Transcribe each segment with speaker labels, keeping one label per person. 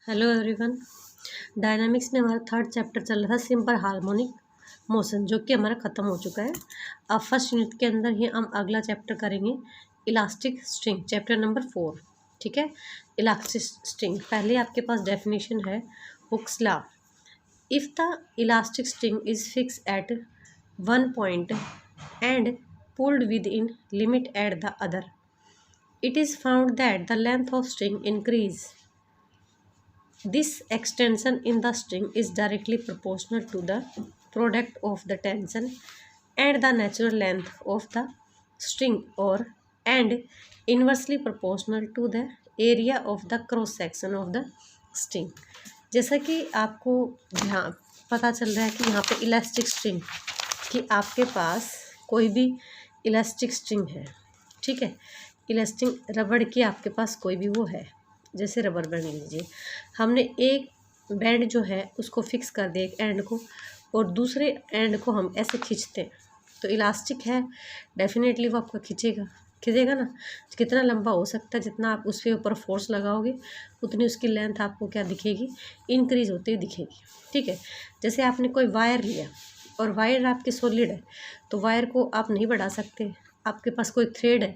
Speaker 1: Hello everyone. Dynamics में हमारा third chapter चल रहा था सिंपल हार्मोनिक मोशन, जो कि हमारा ख़त्म हो चुका है। अब फर्स्ट यूनिट के अंदर ही हम अगला चैप्टर करेंगे इलास्टिक स्ट्रिंग, चैप्टर नंबर 4। ठीक है, इलास्टिक स्ट्रिंग पहले आपके पास डेफिनेशन है Hooke's law. If the elastic string is fix eight one point and pulled with in limit at the other, it is found that the length of string increase. This extension in the string is directly proportional to the product of the tension and the natural length of the string, or and inversely proportional to the area of the cross section of the string. जैसा कि आपको ध्यान पता चल रहा है कि यहाँ पे इलास्टिक स्ट्रिंग कि आपके पास कोई भी इलास्टिक स्ट्रिंग है, ठीक है। इलास्टिक रबड़ की आपके पास कोई भी वो है, जैसे रबर बैंड लीजिए, हमने एक बैंड जो है उसको फिक्स कर दिया एक एंड को, और दूसरे एंड को हम ऐसे खींचते हैं तो इलास्टिक है, डेफिनेटली वो आपका खींचेगा ना। कितना लंबा हो सकता है, जितना आप उसके ऊपर फोर्स लगाओगे उतनी उसकी लेंथ आपको क्या दिखेगी, इंक्रीज होती हुई दिखेगी। ठीक है, जैसे आपने कोई वायर लिया और वायर आपकी सॉलिड है तो वायर को आप नहीं बढ़ा सकते। आपके पास कोई थ्रेड है,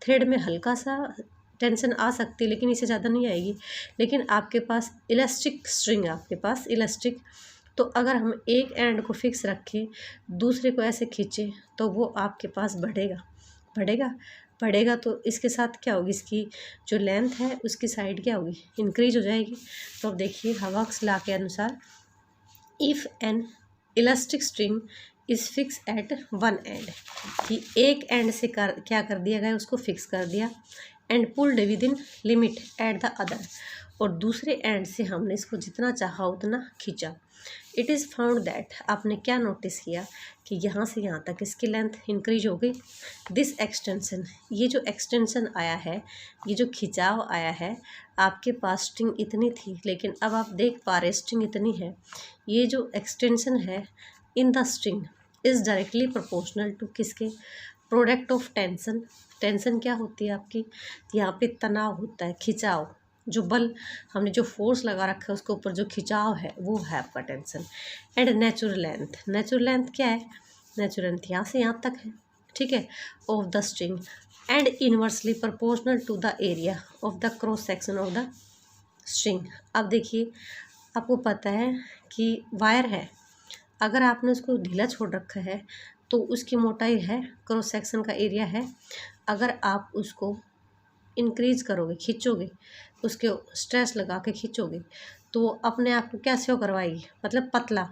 Speaker 1: थ्रेड में हल्का सा टेंशन आ सकती है लेकिन इससे ज़्यादा नहीं आएगी। लेकिन आपके पास इलास्टिक स्ट्रिंग है, आपके पास इलास्टिक, तो अगर हम एक एंड को फिक्स रखें दूसरे को ऐसे खींचे तो वो आपके पास बढ़ेगा तो इसके साथ क्या होगी, इसकी जो लेंथ है उसकी साइड क्या होगी, इंक्रीज हो जाएगी। तो अब देखिए हुक्स लॉ के अनुसार if N elastic string is fix eight one and, कि एक एंड से क्या कर दिया गया, उसको फिक्स कर दिया, and pulled with in limit at the other, और दूसरे एंड से हमने इसको जितना चाहा उतना खींचा। इट इज़ फाउंड दैट, आपने क्या नोटिस किया कि यहाँ से यहाँ तक इसकी लेंथ इंक्रीज हो गई। दिस एक्सटेंशन, ये जो एक्सटेंशन आया है, ये जो खिंचाव आया है, आपके पास स्ट्रिंग इतनी थी लेकिन अब आप देख पा रहे स्ट्रिंग इतनी है। ये जो एक्सटेंशन है in the string is directly proportional to किसके, प्रोडक्ट ऑफ टेंशन। टेंशन क्या होती है आपकी, यहाँ पे तनाव होता है, खिंचाव, जो बल हमने जो फोर्स लगा रखा है उसके ऊपर जो खिंचाव है वो है आपका tension. And natural length, natural length क्या है, नेचुरल लेंथ यहाँ से यहाँ तक है, ठीक है, of the string, and inversely proportional to the area of the cross section of the string. अब देखिए, आपको पता है कि वायर है, अगर आपने उसको ढीला छोड़ रखा है तो उसकी मोटाई है, क्रॉस सेक्शन का एरिया है। अगर आप उसको इंक्रीज करोगे, खींचोगे, उसके स्ट्रेस लगा के खींचोगे तो अपने आप को क्या शो करवाएगी, मतलब पतला।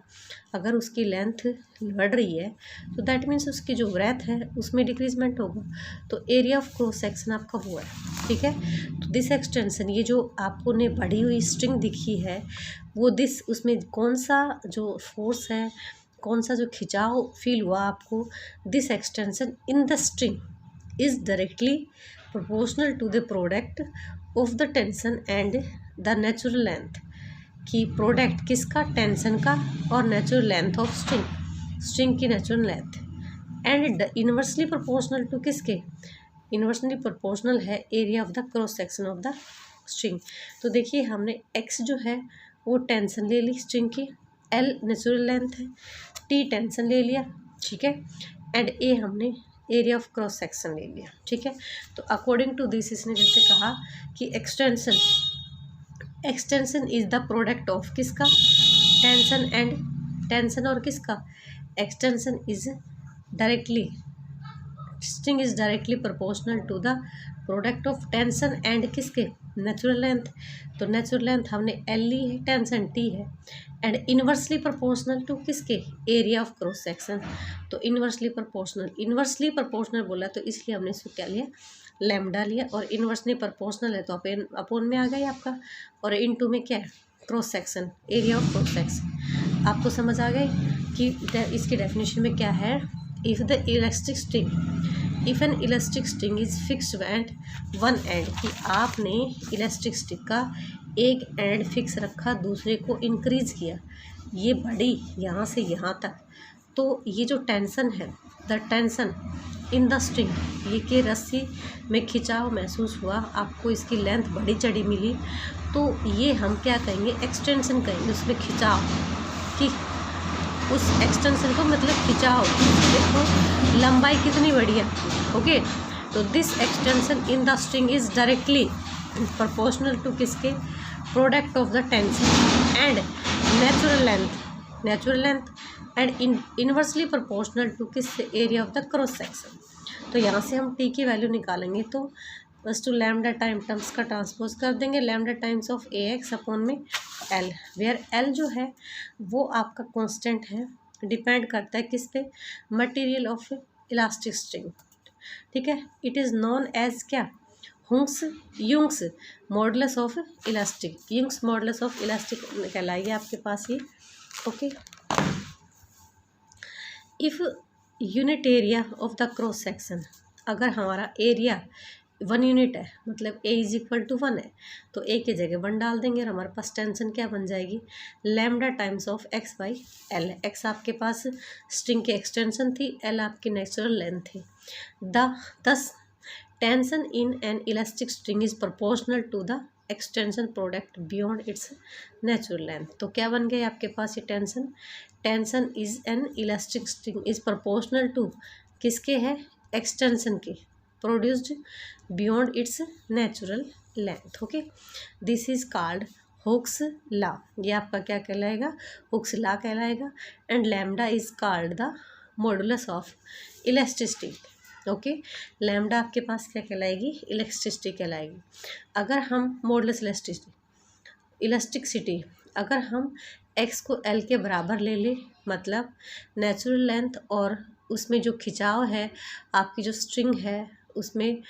Speaker 1: अगर उसकी लेंथ बढ़ रही है तो दैट मीन्स उसकी जो ब्रेथ है उसमें डिक्रीजमेंट होगा, तो एरिया ऑफ क्रॉस सेक्शन आपका हुआ है। ठीक है, तो दिस एक्सटेंशन, ये जो आपको ने बढ़ी हुई स्ट्रिंग दिखी है वो दिस, उसमें कौन सा जो फोर्स है, कौन सा जो खिंचाव फील हुआ आपको, this extension in the string is directly proportional to the product of the tension and the natural length, की प्रोडक्ट किसका, टेंशन का और नेचुरल लेंथ ऑफ स्ट्रिंग की natural length, and inversely proportional to किसके, inversely proportional है area of the cross section of the string. तो देखिए हमने एक्स जो है वो टेंशन ले ली स्ट्रिंग की, एल नेचुरल लेंथ है, टी टेंशन ले लिया, ठीक है, एंड ए हमने एरिया ऑफ क्रॉस सेक्शन ले लिया। ठीक है, तो अकॉर्डिंग टू दिस इसने जैसे कहा कि extension is the product of किसका, टेंशन एंड टेंशन, और किसका, extension is directly, string is directly proportional to the product of tension and किसके, नेचुरल लेंथ। तो नेचुरल लेंथ हमने एल ली है, टेंशन टी है, एंड इनवर्सली प्रोपोर्शनल टू किसके, एरिया ऑफ क्रॉस सेक्शन। तो इनवर्सली प्रोपोर्शनल बोला तो इसलिए हमने इसको क्या लिया, लैम्डा लिया, और इनवर्सली प्रोपोर्शनल है तो अपोन में आ गया आपका, और इनटू में क्या है, cross section, area of cross section. आपको समझ आ गई कि इसकी डेफिनेशन में क्या है, if the elastic string, if N elastic string is fixed at one and, कि आपने इलास्टिक स्ट्रिंग का एक एंड फिक्स रखा, दूसरे को इंक्रीज किया, ये बढ़ी यहाँ से यहाँ तक, तो ये जो टेंशन है, the tension in the string, ये कि रस्सी में खिंचाव महसूस हुआ, आपको इसकी लेंथ बड़ी चढ़ी मिली, तो ये हम क्या कहेंगे, एक्सटेंशन कहेंगे, उसमें खिंचाव कि उस एक्सटेंशन को मतलब खिंचाव, देखो लंबाई कितनी बड़ी है। ओके, तो this extension in the string is directly proportional to किसके, product of the tension and natural length and inversely proportional to किस area of the cross section. तो यहाँ से हम टी की वैल्यू निकालेंगे, तो बस टू लैम्डा टाइम टर्म्स का ट्रांसपोज कर देंगे, lambda times of A x upon में एल, वेयर एल जो है वो आपका कांस्टेंट है, डिपेंड करता है किस पे, मटेरियल ऑफ इलास्टिक स्ट्रिंग। ठीक है, इट इज़ नोन एज क्या, Young's modulus of elastic, Young's modulus of elastic कहलाएगी आपके पास ये। Okay, if unit area of the cross section, अगर हमारा एरिया 1 यूनिट है, मतलब ए इज इक्वल टू 1 है, तो ए की जगह 1 डाल देंगे और हमारे पास टेंशन क्या बन जाएगी, lambda times of x by L. X आपके पास स्ट्रिंग की एक्सटेंशन थी, एल आपकी नेचुरल लेंथ थी। This tension in an elastic string is proportional to the extension product beyond its natural length. तो क्या बन गया आपके पास ये tension is an elastic string is proportional to किसके है, एक्सटेंशन के, produced beyond its natural length. Okay, this is called Hooke's law, ये आपका क्या कहलाएगा, हुक्स लॉ कहलाएगा। And lambda is called the modulus of elasticity. Okay, lambda आपके पास क्या कहलाएगी, इलास्टिसिटी कहलाएगी। अगर हम मॉडुलस इलास्टिसिटी अगर हम एक्स को एल के बराबर ले लें, मतलब नेचुरल लेंथ और उसमें जो खिंचाव है, आपकी जो स्ट्रिंग है उसमें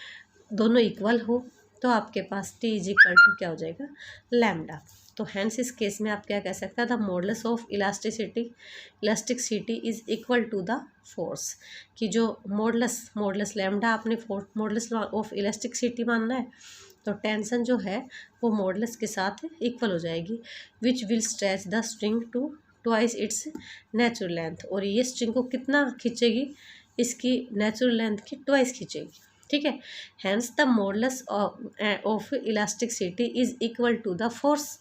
Speaker 1: दोनों इक्वल हो, तो आपके पास टी इज इक्वल टू क्या हो जाएगा, लैम्डा। तो हैंस इस केस में आप क्या कह सकते हैं, the modulus of elasticity is equal to the force, कि जो मॉडुलस लैम्डा आपने मॉडुलस ऑफ इलास्टिसिटी मानना है, तो टेंशन जो है वो मॉडुलस के साथ इक्वल हो जाएगी, which will stretch the string to twice its natural length, और ये स्ट्रिंग को कितना खींचेगी, इसकी नेचुरल लेंथ की ट्वाइस खींचेगी। ठीक है, hence the modulus of elasticity is equal to the force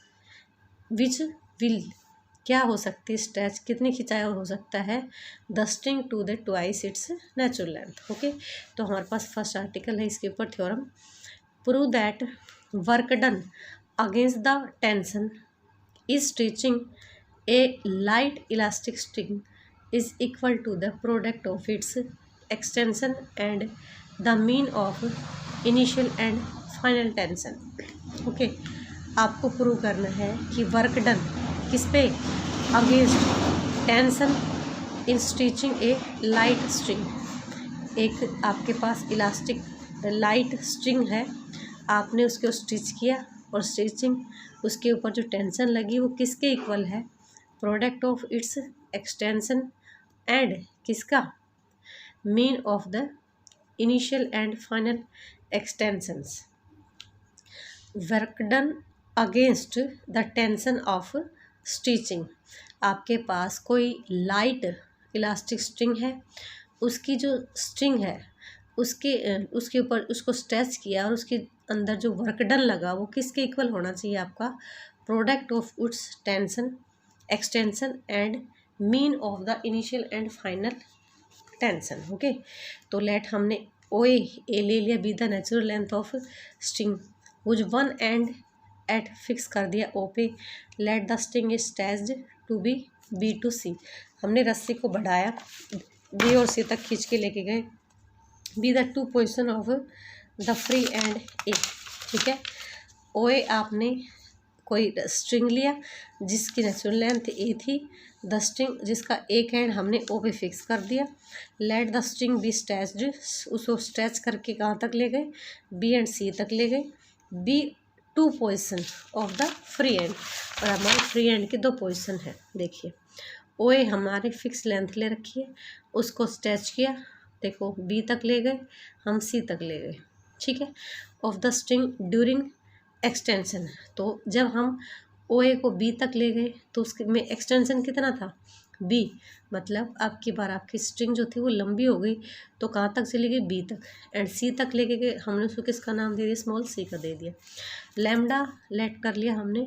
Speaker 1: which will क्या हो सकती है, स्ट्रेच कितनी खिंचाया हो सकता है, the string to the twice its natural length. Okay, तो हमारे पास फर्स्ट आर्टिकल है, इसके ऊपर theorem, prove that work done against the tension is stretching a light elastic string is equal to the product of its extension and the mean of initial and final tension। Okay, आपको prove करना है कि work done किस पे, against tension in stitching A light string, एक आपके पास elastic light string है, आपने उसको स्टिच किया और स्टिचिंग उसके ऊपर जो टेंशन लगी वो किसके इक्वल है, product of its extension and किसका, mean of the initial and final extensions. Work done against the tension of stitching, आपके पास कोई लाइट इलास्टिक स्ट्रिंग है, उसकी जो स्ट्रिंग है उसके ऊपर उसको स्ट्रेच किया और उसके अंदर जो वर्क डन लगा वो किसके इक्वल होना चाहिए, आपका product of its tension extension and mean of the initial and final tension. Okay, तो लेट हमने ओ ए ले लिया, B the natural length of string, which one end at fix कर दिया ओ पे, let the string is stretched to B B to C, हमने रस्सी को बढ़ाया, बी और सी तक खींच के लेके गए, B the to position of the free end A. ठीक है, ओ ए आपने कोई स्ट्रिंग लिया जिसकी नेचुरल लेंथ ए थी, द स्ट्रिंग जिसका एक एंड हमने ओ पे फिक्स कर दिया, let the string be stretched, उसको स्ट्रेच करके कहाँ तक ले गए, बी एंड सी तक ले गए, B to position of the free end, और हमारे फ्री एंड के 2 पोजिशन है। देखिए ओ ए हमारे फिक्स लेंथ ले रखी है, उसको स्ट्रेच किया, देखो बी तक ले गए, हम सी तक ले गए। ठीक है, of the string during extension, तो जब हम ओ ए को बी तक ले गए तो उसके में एक्सटेंशन कितना था, बी, मतलब आपकी बार आपकी स्ट्रिंग जो थी वो लंबी हो गई, तो कहाँ तक चली गई, बी तक, एंड सी तक लेके गए, हमने उसको किसका नाम दे दिया, स्मॉल सी का दे दिया। लैम्डा लेट कर लिया हमने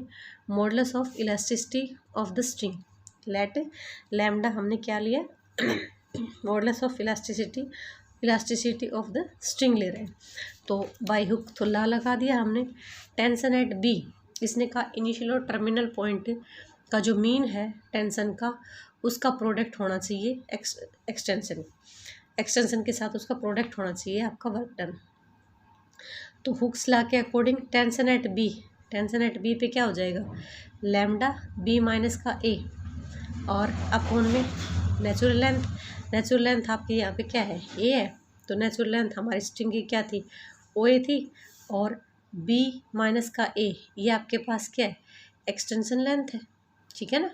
Speaker 1: modulus of elasticity of the string, let lambda हमने क्या लिया modulus of elasticity of the string ले रहे हैं, तो बाई हुक तो ला लगा दिया हमने। टेंशन एट बी, इसने कहा इनिशियल और टर्मिनल पॉइंट का जो मीन है टेंशन का, उसका प्रोडक्ट होना चाहिए एक्सटेंशन के साथ उसका प्रोडक्ट होना चाहिए आपका वर्क डन। तो हुक्स ला के अकॉर्डिंग टेंशन एट बी पे क्या हो जाएगा, लैम्डा बी माइनस का ए, और अपोन में नेचुरल लेंथ आपकी यहाँ पे क्या है, ए है, तो नेचुरल लेंथ हमारी स्ट्रिंग की क्या थी, ओ ए थी, और बी माइनस का ए ये आपके पास क्या है, एक्सटेंशन लेंथ है, ठीक है ना,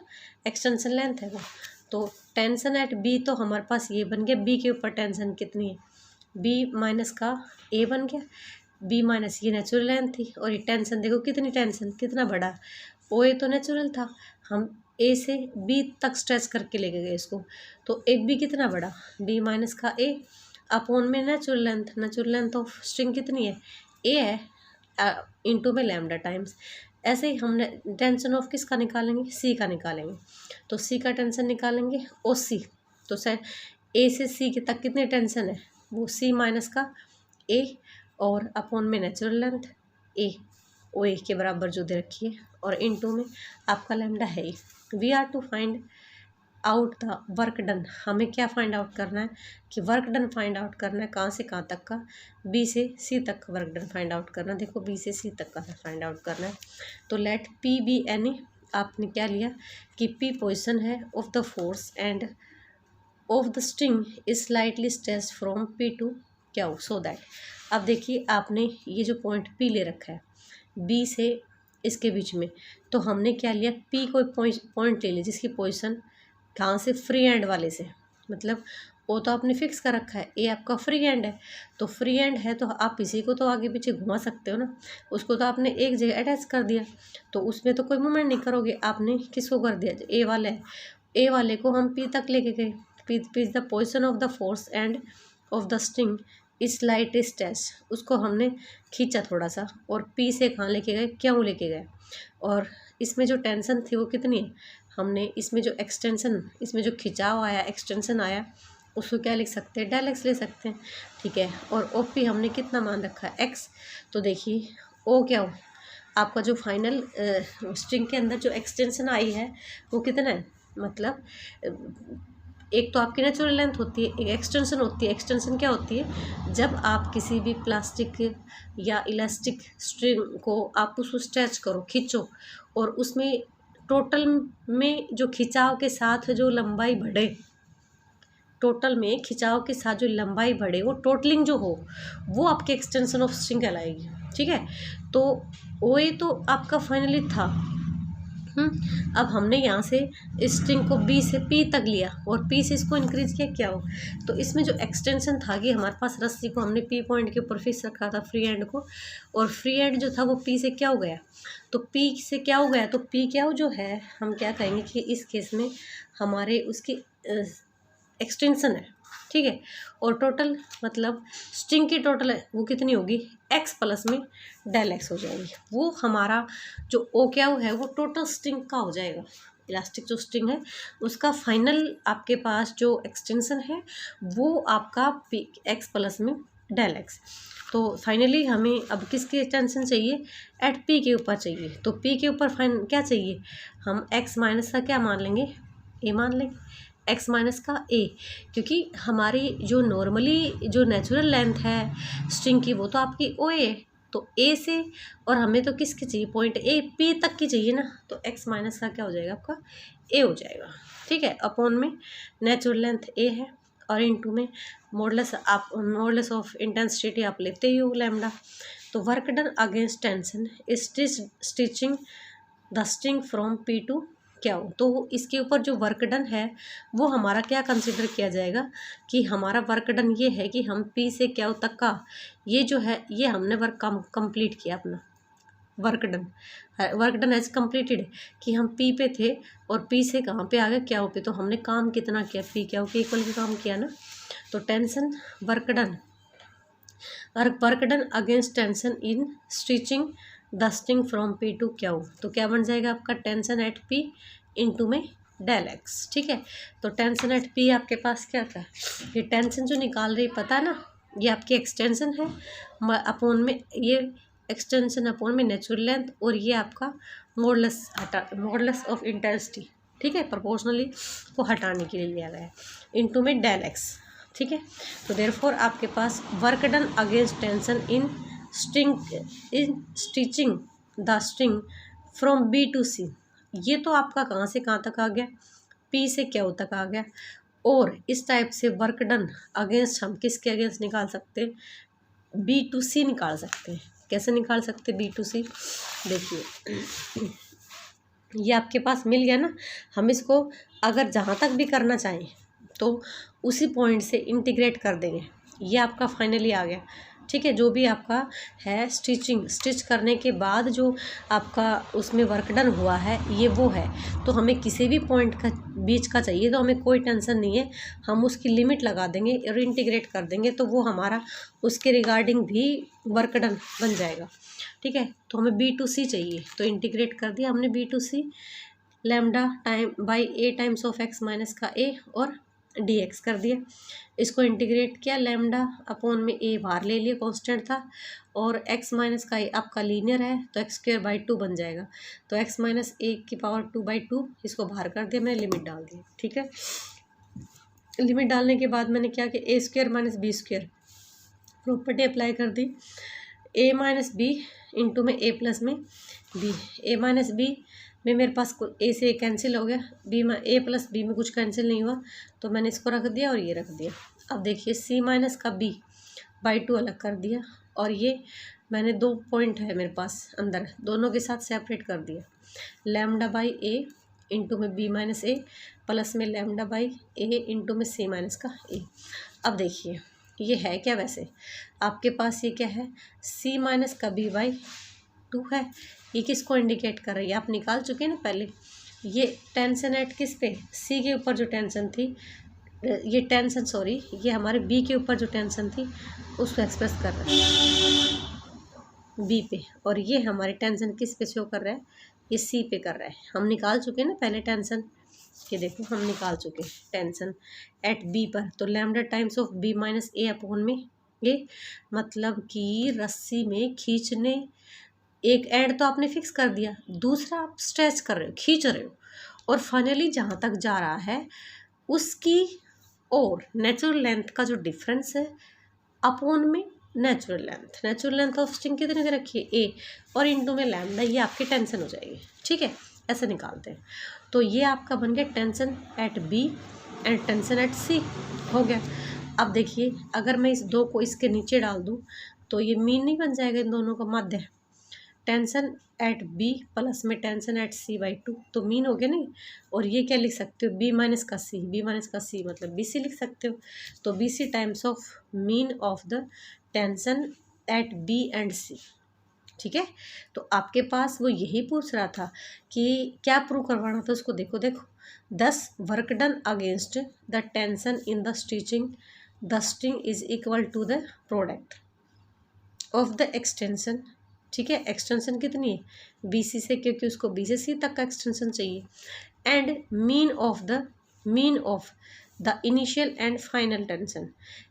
Speaker 1: एक्सटेंशन लेंथ है वो। तो टेंशन एट बी तो हमारे पास ये बन गया, बी के ऊपर टेंशन कितनी है, बी माइनस का ए बन गया, बी माइनस ये नेचुरल लेंथ थी, और ये टेंशन देखो कितनी टेंशन कितना बड़ा, ओ ए तो नेचुरल था, हम ए से बी तक स्ट्रेच करके लेके गए इसको, तो ए बी कितना बड़ा, बी माइनस का ए अपॉन में नेचुरल लेंथ ऑफ स्ट्रिंग कितनी है, ए है, इनटू में लैम्डा टाइम्स। ऐसे ही हमने टेंशन ऑफ किसका निकालेंगे, सी का निकालेंगे, तो सी का टेंशन निकालेंगे ओ सी, तो सर ए से सी के तक कितनी टेंशन है, वो सी माइनस का ए, और अपॉन में नेचुरल लेंथ ए, ओ ए के बराबर जो दे रखी है, और इनटू में आपका लैम्डा है ही। We are to find out the work done, हमें क्या फाइंड आउट करना है कि वर्क डन फाइंड आउट करना है, कहाँ से कहाँ तक का, बी से सी तक का वर्क डन फाइंड आउट करना है, देखो बी से सी तक का फाइंड आउट करना है। तो लेट पी बी एनी, आपने क्या लिया कि पी पोजिशन है of the force end of the string is slightly stretched from P to क्या हो, सो दैट, अब देखिए आपने ये जो पॉइंट पी ले रखा है बी से इसके बीच में, तो हमने क्या लिया, पी को पॉइंट ले लिया जिसकी पोजीशन कहाँ से, फ्री एंड वाले से, मतलब वो तो आपने फिक्स कर रखा है, ए आपका फ्री एंड है, तो फ्री एंड है तो आप इसी को तो आगे पीछे घुमा सकते हो ना, उसको तो आपने एक जगह अटैच कर दिया, तो उसमें तो कोई मूवमेंट नहीं करोगे, आपने किसको कर दिया, ए वाले है, ए वाले को हम पी तक लेके गए, P is the position of the force end of the string इस स्लाइट स्ट्रेच, उसको हमने खींचा थोड़ा सा, और पी से कहाँ लेके गए, क्यों लेके गए, और इसमें जो टेंशन थी वो कितनी है, हमने इसमें जो एक्सटेंशन, इसमें जो खिंचाव आया एक्सटेंशन आया, उसको क्या लिख सकते हैं, डेल एक्स ले सकते हैं, ठीक है, और ओ पी हमने कितना मान रखा है, एक्स, तो देखिए ओ क्या हो, आपका जो फाइनल स्ट्रिंग के अंदर जो एक्सटेंशन आई है वो कितना है, मतलब एक तो आपकी नेचुरल लेंथ होती है, एक एक्सटेंशन होती है, एक्सटेंशन क्या होती है, जब आप किसी भी प्लास्टिक या इलास्टिक स्ट्रिंग को आप उसको स्ट्रेच करो, खींचो, और उसमें टोटल में जो खिंचाव के साथ जो लंबाई बढ़े, टोटल में खिंचाव के साथ जो लंबाई बढ़े, वो टोटलिंग जो हो वो आपके एक्सटेंशन ऑफ स्ट्रिंग कहलाएगी, ठीक है। तो ओ ए तो आपका फाइनली था, अब हमने यहाँ से स्ट्रिंग को बी से पी तक लिया, और पी से इसको इंक्रीज किया, क्या हो, तो इसमें जो एक्सटेंशन था कि हमारे पास रस्सी को हमने पी पॉइंट के ऊपर फिक्स रखा था फ्री एंड को, और फ्री एंड जो था वो पी से क्या हो गया, तो पी से क्या हो गया, तो पी क्या हो जो है, हम क्या कहेंगे कि इस केस में हमारे उसकी एक्सटेंशन है, ठीक है, और टोटल मतलब स्ट्रिंग की टोटल है वो कितनी होगी, एक्स प्लस में डेल एक्स हो जाएगी, वो हमारा जो ओ क्या है वो टोटल स्ट्रिंग का हो जाएगा, इलास्टिक जो स्ट्रिंग है उसका फाइनल आपके पास जो एक्सटेंशन है वो आपका पी एक्स प्लस में डेल एक्स। तो फाइनली हमें अब किसकी एक्सटेंशन चाहिए, एट पी के ऊपर चाहिए, तो पी के ऊपर फाइन क्या चाहिए, हम एक्स माइनस का क्या मान लेंगे, ए मान लेंगे, एक्स माइनस का ए, क्योंकि हमारी जो नॉर्मली जो नेचुरल लेंथ है स्ट्रिंग की वो तो आपकी ओ ए, तो ए से, और हमें तो किसकी चाहिए, पॉइंट ए पी तक की चाहिए ना, तो एक्स माइनस का क्या हो जाएगा आपका ए हो जाएगा, ठीक है, अपॉन में नेचुरल लेंथ ए है, और इनटू में मॉडुलस ऑफ इंटेंसिटी आप लेते ही हो लैम्डा। तो work done against tension stitching the string from P to क्या हो, तो इसके ऊपर जो वर्क डन है वो हमारा क्या कंसिडर किया जाएगा कि हमारा वर्क डन ये है कि हम पी से क्या तक का ये जो है ये हमने वर्क कंप्लीट किया अपना, work done, work done has completed, कि हम पी पे थे और पी से कहाँ पे आ गए, क्या पे, तो हमने काम कितना किया, पी क्या के इक्वल के काम किया ना, तो tension work done, work done against tension in stitching dusting from P to Q, तो क्या बन जाएगा आपका टेंशन एट पी इंटू में डेल एक्स। ठीक है, तो टेंशन एट पी आपके पास क्या था, ये टेंशन जो निकाल रही पता है ना, ये आपकी एक्सटेंशन है अपोन में, ये एक्सटेंशन अपोन में नेचुरल लेंथ, और ये आपका मॉडुलस ऑफ इंटेंसिटी। ठीक है, प्रोपोर्शनली को हटाने के लिए लिया गया है, इनटू में डेल एक्स। ठीक है, तो देयरफॉर आपके पास work done against tension in stitching the string from B to C, ये तो आपका कहाँ से कहाँ तक आ गया, पी से क्यू तक आ गया। और इस टाइप से वर्क डन अगेंस्ट हम किसके अगेंस्ट निकाल सकते हैं, बी टू सी निकाल सकते हैं। कैसे निकाल सकते हैं बी टू सी, देखिए ये आपके पास मिल गया ना, हम इसको अगर जहाँ तक भी करना चाहें तो उसी पॉइंट से इंटीग्रेट कर देंगे, ये आपका फाइनली आ गया। ठीक है, जो भी आपका है स्टिच करने के बाद जो आपका उसमें वर्क डन हुआ है ये वो है, तो हमें किसी भी पॉइंट का बीच का चाहिए तो हमें कोई टेंशन नहीं है, हम उसकी लिमिट लगा देंगे और इंटीग्रेट कर देंगे, तो वो हमारा उसके रिगार्डिंग भी वर्क डन बन जाएगा। ठीक है, तो हमें बी टू सी चाहिए, तो इंटीग्रेट कर दिया हमने B to C, lambda time by a times of x minus का ए और डी एक्स कर दिया, इसको इंटीग्रेट किया, लैम्डा अपॉन में ए बाहर ले लिया कांस्टेंट था, और एक्स माइनस का आपका लीनियर है तो एक्स स्क्वायर बाई 2 बन जाएगा, तो एक्स माइनस ए की पावर 2/2 इसको बाहर कर दिया, मैंने लिमिट डाल दी। ठीक है, लिमिट डालने के बाद मैंने क्या किया, A square minus B square property apply कर दी, ए माइनस बी इंटू में ए प्लस में बी, ए माइनस बी में मेरे पास ए से कैंसिल हो गया, बी में ए प्लस बी में कुछ कैंसिल नहीं हुआ, तो मैंने इसको रख दिया और ये रख दिया। अब देखिए सी माइनस का बी बाई 2 अलग कर दिया, और ये मैंने 2 पॉइंट है मेरे पास अंदर, दोनों के साथ सेपरेट कर दिया, लैम्डा बाई ए इंटू में बी माइनस ए प्लस में लैम्डा बाई ए इंटू में सी माइनस का ए। अब देखिए ये है क्या, वैसे आपके पास ये क्या है, सी माइनस का बी बाई 2 है, ये किसको इंडिकेट कर रही है, आप निकाल चुके हैं ना पहले, ये टेंशन एट किस पे, सी के ऊपर जो टेंशन थी, ये टेंशन सॉरी ये हमारे बी के ऊपर जो टेंशन थी उसको एक्सप्रेस कर रहा है बी पे, और ये हमारी टेंशन किस पे शो कर रहा है, ये सी पे कर रहा है। हम निकाल चुके हैं ना पहले टेंशन, ये देखो हम निकाल चुके हैं टेंशन एट बी पर, तो lambda times of B minus A upon में ये, मतलब कि रस्सी में खींचने, एक एंड तो आपने फिक्स कर दिया, दूसरा आप स्ट्रेच कर रहे हो, खींच रहे हो, और फाइनली जहाँ तक जा रहा है उसकी और नेचुरल लेंथ का जो डिफरेंस है अपॉन में नेचुरल लेंथ ऑफ स्ट्रिंग कितने दे रखी है ए, और इंटू में लैम्डा, ये आपकी टेंशन हो जाएगी। ठीक है, ऐसे निकालते हैं, तो ये आपका बन गया tension at B and tension at C हो गया। अब देखिए अगर मैं इस 2 को इसके नीचे डाल दूँ तो ये मीन नहीं बन जाएगा इन दोनों का मध्य, टेंशन एट बी प्लस में टेंशन एट सी बाई 2, तो मीन हो गया नहीं, और ये क्या लिख सकते हो, बी माइनस का सी मतलब बी सी लिख सकते हो, तो B C times of mean of the tension at B and C. ठीक है, तो आपके पास वो यही पूछ रहा था कि क्या प्रूव करवाना था उसको, देखो this work done against the tension in the string is equal to the product of the extension. ठीक है, एक्सटेंशन कितनी है बी सी से, क्योंकि उसको बी से सी तक का एक्सटेंशन चाहिए, and mean of the initial and final tension.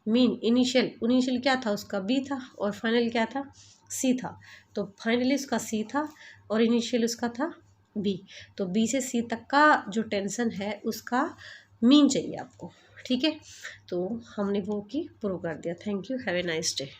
Speaker 1: Mean initial क्या था उसका बी था, और फाइनल क्या था सी था, तो फाइनली उसका सी था और इनिशियल उसका था बी, तो बी से सी तक का जो टेंशन है उसका मीन चाहिए आपको। ठीक है, तो हमने वो की प्रूव कर दिया। Thank you, have a nice day.